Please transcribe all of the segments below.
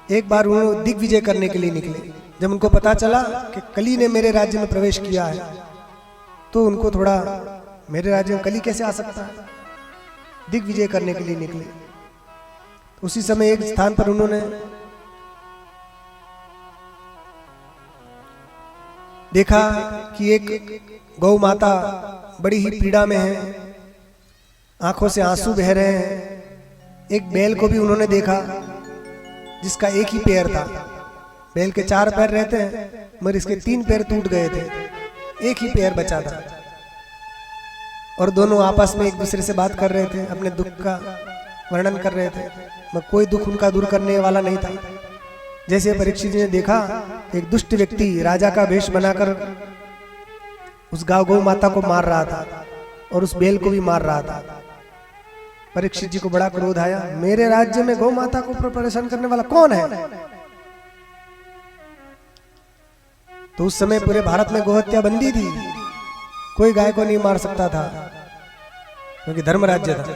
एक बार वो दिग्विजय करने के लिए निकले। जब उनको पता चला कि कली ने मेरे राज्य में प्रवेश किया है, तो उनको थोड़ा, मेरे राज्य में कली कैसे आ सकता है, दिग्विजय करने के लिए निकले। तो उसी समय एक स्थान पर उन्होंने देखा कि एक गौ माता बड़ी ही पीड़ा में है, आंखों से आंसू बह रहे हैं। एक बैल को भी उन्होंने देखा जिसका एक ही पैर था। बैल के 4 पैर रहते हैं, मगर इसके 3 पैर टूट गए थे, एक ही पैर बचा था। और दोनों आपस में एक दूसरे से बात कर रहे थे, अपने दुख का वर्णन कर रहे थे, मगर कोई दुख उनका दूर करने वाला नहीं था। जैसे परीक्षित जी ने देखा, एक दुष्ट व्यक्ति राजा का वेश बनाकर उस गौ माता को मार रहा था और उस बैल को भी मार रहा था। परीक्षित जी को बड़ा क्रोध आया, मेरे राज्य में गौ माता को परेशान करने वाला कौन है? तो उस समय पूरे भारत में गोहत्या बंदी थी, कोई गाय को नहीं मार सकता था, क्योंकि धर्म राज्य था।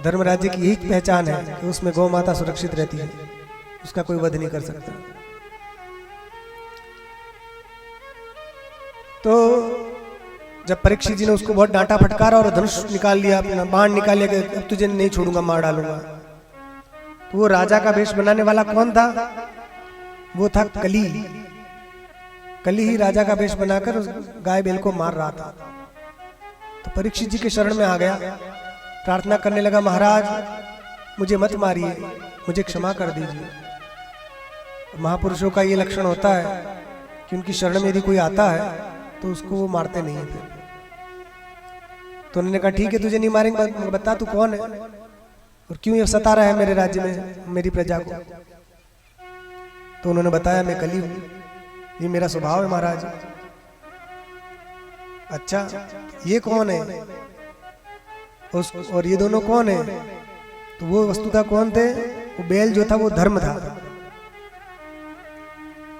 धर्म राज्य की यही पहचान है कि उसमें गौ माता सुरक्षित रहती है, उसका कोई वध नहीं कर सकता। तो जब परीक्षित जी ने उसको बहुत डांटा फटकारा और धनुष निकाल लिया, अपना बाण निकाल लिया कि अब तुझे नहीं छोड़ूंगा, मार डालूंगा, तो वो राजा का वेश बनाने वाला कौन था? वो था कली। कली ही राजा का वेश बनाकर उस गाय बैल को मार रहा था। तो परीक्षित जी के शरण में आ गया, प्रार्थना करने लगा, महाराज मुझे मत मारिए, मुझे क्षमा कर दीजिए। महापुरुषों का ये लक्षण होता है कि उनकी शरण में यदि कोई आता है तो उसको वो मारते नहीं थे। तो उन्होंने कहा ठीक है, तुझे नहीं मारेंगे, बता तू कौन है और क्यों ये सता रहा है मेरे राज्य में मेरी प्रजा को। तो उन्होंने बताया, मैं कली हूं, ये मेरा स्वभाव है महाराज। अच्छा, ये कौन है और ये दोनों कौन है? तो वो वस्तुतः कौन थे? वो बैल जो था वो धर्म था,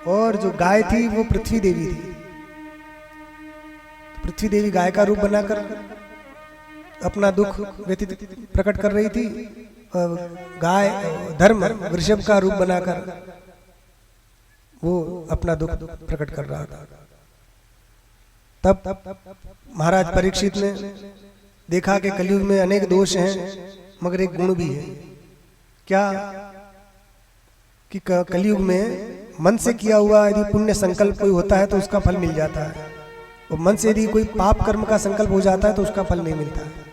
और जो गाय थी वो पृथ्वी देवी थी। पृथ्वी देवी गाय का रूप बनाकर अपना दुख व्यतीत प्रकट कर रही थी, और गाय धर्म वृषभ का रूप बनाकर वो अपना दुख प्रकट कर रहा था। तब महाराज परीक्षित ने देखा कि कलयुग में अनेक दोष हैं, मगर एक गुण भी है। क्या? कि कलयुग में मन से किया हुआ यदि पुण्य संकल्प कोई होता है तो उसका फल मिल जाता है, और मन से यदि कोई पाप कर्म का संकल्प हो जाता है तो उसका फल नहीं मिलता है।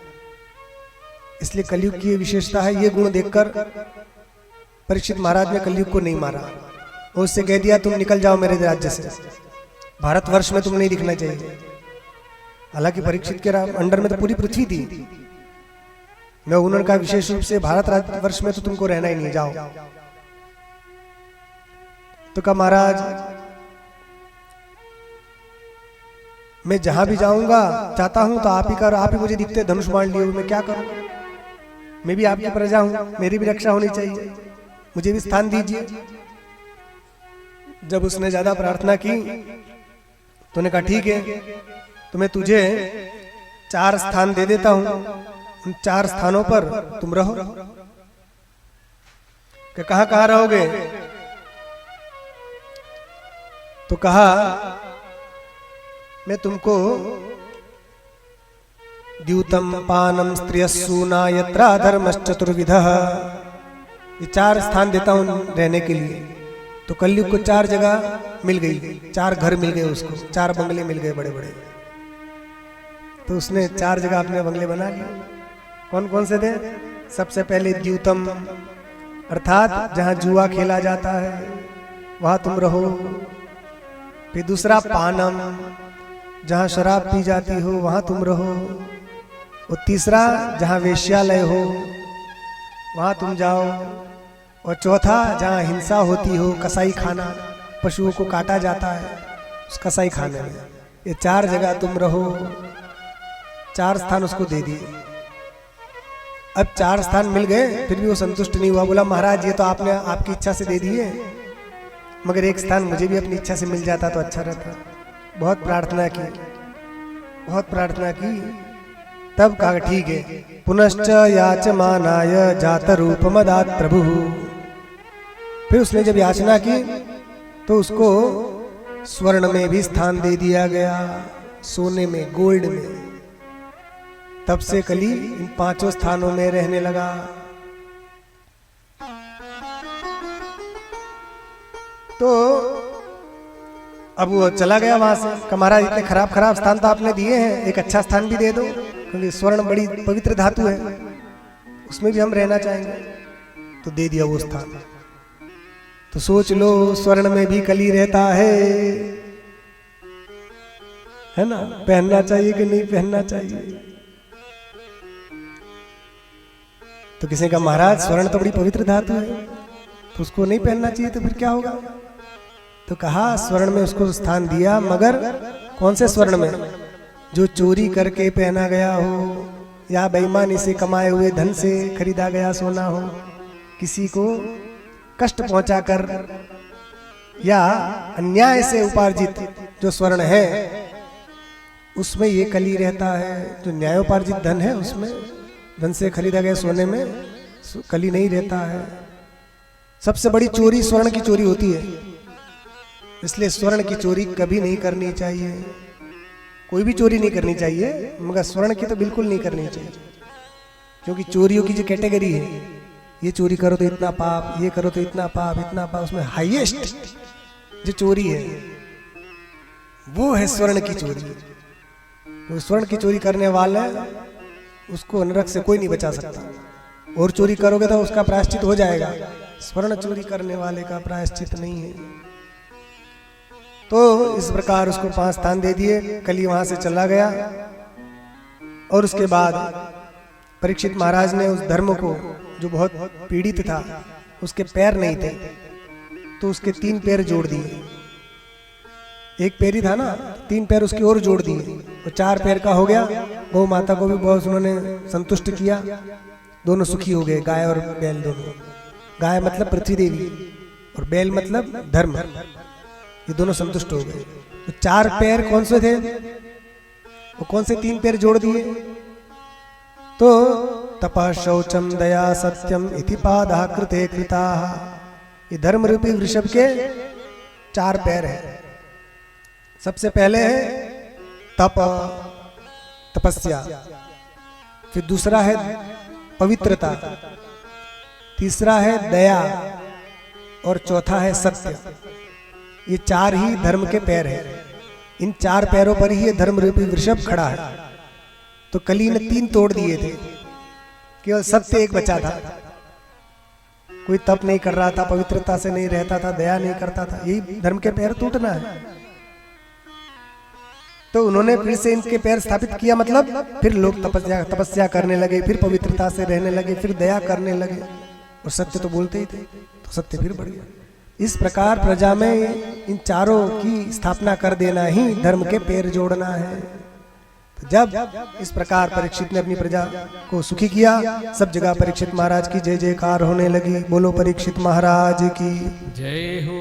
इसलिए कलयुग की विशेषता है। ये गुण देखकर परीक्षित महाराज ने कलयुग को नहीं मारा और उससे कह दिया, तुम निकल जाओ मेरे राज्य से, भारतवर्ष में तुम नहीं दिखना चाहिए। हालांकि परीक्षित के अंडर में तो पूरी पृथ्वी थी, मैं उन्होंने कहा विशेष रूप से भारतवर्ष में तो तुमको रहना ही नहीं, जाओ। तो कहा, महाराज मैं जहां भी जाऊंगा चाहता हूं तो आप ही मुझे दिखते, धनुष बाण लिए हुए, मैं क्या करूं? मैं भी आपकी प्रजा हूं, मेरी भी रक्षा होनी चाहिए, मुझे भी स्थान दीजिए। जब उसने ज्यादा प्रार्थना की तो ने कहा ठीक है, तो मैं तुझे 4 स्थान दे देता हूं, उन 4 स्थानों पर तुम रहो। कि कहां कहां रहोगे? तो कहा, मैं तुमको द्यूतम पानम स्त्रियस्सूना यत्रा धर्मश्चतुर्विधः, ये 4 स्थान देता हूं रहने के लिए। तो कलयुग को 4 जगह मिल गई, 4 घर मिल गए उसको, 4 बंगले मिल गए बड़े बड़े। तो उसने 4 जगह अपने बंगले बना लिए। कौन कौन से थे? सबसे पहले द्यूतम, अर्थात जहां जुआ खेला जाता है वहां तुम रहो। फिर दूसरा पानम, जहां शराब पी जाती हो वहां तुम रहो। और तीसरा जहां वेश्यालय हो वहां तुम जाओ। और चौथा जहां हिंसा होती हो, कसाई खाना, पशुओं को काटा जाता है उस कसाई खाने में, ये 4 जगह तुम रहो। 4 स्थान उसको दे दिए। अब 4 स्थान मिल गए, फिर भी वो संतुष्ट नहीं हुआ। बोला, महाराज ये तो आपने आपकी इच्छा से दे दिए, मगर एक स्थान मुझे भी अपनी इच्छा से मिल जाता तो अच्छा रहता। बहुत प्रार्थना की, बहुत प्रार्थना की। तब कहा ठीक है, पुनश्च याचमानाय जात रूपमदात प्रभु। फिर उसने जब याचना की तो उसको स्वर्ण में भी स्थान दे दिया गया, सोने में, गोल्ड में। तब से कली इन 5 स्थानों में रहने लगा। तो अब वो चला गया वहां से, कि महाराज इतने खराब खराब स्थान तो आपने दिए हैं, एक अच्छा स्थान भी दे दो, क्योंकि स्वर्ण बड़ी पवित्र धातु है, उसमें भी हम रहना चाहेंगे। तो दे दिया वो स्थान। तो सोच लो, स्वर्ण में भी कली रहता है ना? पहनना चाहिए कि नहीं पहनना चाहिए? तो किसी का महाराज स्वर्ण तो बड़ी पवित्र धातु है, तो उसको नहीं पहनना चाहिए, तो फिर क्या होगा? तो कहा स्वर्ण में उसको स्थान दिया, मगर कौन से स्वर्ण में? जो चोरी करके पहना गया हो, या बेईमानी से कमाए हुए धन से खरीदा गया सोना हो, किसी को कष्ट पहुंचाकर या अन्याय से उपार्जित जो स्वर्ण है उसमें ये कली रहता है। जो न्यायोपार्जित धन है उसमें, धन से खरीदा गया सोने में कली नहीं रहता है। सबसे बड़ी चोरी स्वर्ण की चोरी होती है, इसलिए स्वर्ण की चोरी कभी नहीं करनी चाहिए। कोई भी चोरी नहीं करनी चाहिए, मगर स्वर्ण की तो बिल्कुल नहीं करनी चाहिए, क्योंकि चोरियों की जो कैटेगरी है, ये चोरी करो तो इतना पाप, ये करो तो इतना पाप, इतना पाप, उसमें हाईएस्ट जो चोरी है वो है स्वर्ण की चोरी। तो स्वर्ण की चोरी करने वाला उसको नरक से कोई नहीं बचा सकता। और चोरी करोगे तो उसका प्रायश्चित हो जाएगा, स्वर्ण चोरी करने वाले का प्रायश्चित नहीं है। तो इस प्रकार उसको 5 स्थान दे दिए, कली वहां से चला गया। और उसके बाद परीक्षित महाराज ने उस धर्म को, जो बहुत पीड़ित था, उसके पैर नहीं थे, तो उसके 3 पैर जोड़ दिए। एक पैर ही था ना, 3 पैर उसकी और जोड़ दिए, तो 4 पैर का हो गया। गौ माता को भी बहुत उन्होंने संतुष्ट किया, दोनों सुखी हो गए, गाय और बैल दोनों। गाय मतलब पृथ्वी देवी और बैल मतलब धर्म, ये दोनों संतुष्ट हो गए। तो 4 पैर कौन से थे? वो कौन से 3 पैर जोड़ दिए? तो तपः शौचम दया सत्यम इति पादा कृते कृता। ये धर्म रूपी वृषभ के 4 पैर है। सबसे पहले है तप, तपस्या, फिर दूसरा है पवित्रता, तीसरा है दया, और चौथा है सत्य। ये 4 ही धर्म के पैर हैं। इन 4 पैरों पर ही ये धर्म रूपी वृषभ खड़ा है। तो कली ने 3 तोड़ दिए थे, केवल सत्य एक बचा था। कोई तप नहीं कर रहा था, पवित्रता से नहीं रहता था, दया नहीं करता था, यही धर्म के पैर टूटना है। तो उन्होंने फिर से इनके पैर स्थापित किया, मतलब फिर लोग तपस्या करने लगे, फिर पवित्रता से रहने लगे, फिर दया करने लगे, और सत्य तो बोलते ही थे, तो सत्य फिर बढ़ गया। इस प्रकार प्रजा में इन 4 की स्थापना कर देना ही धर्म के पैर जोड़ना है। तो जब इस प्रकार परीक्षित ने अपनी प्रजा को सुखी किया, सब जगह परीक्षित महाराज की जय जयकार होने लगी। बोलो परीक्षित महाराज की जय हो।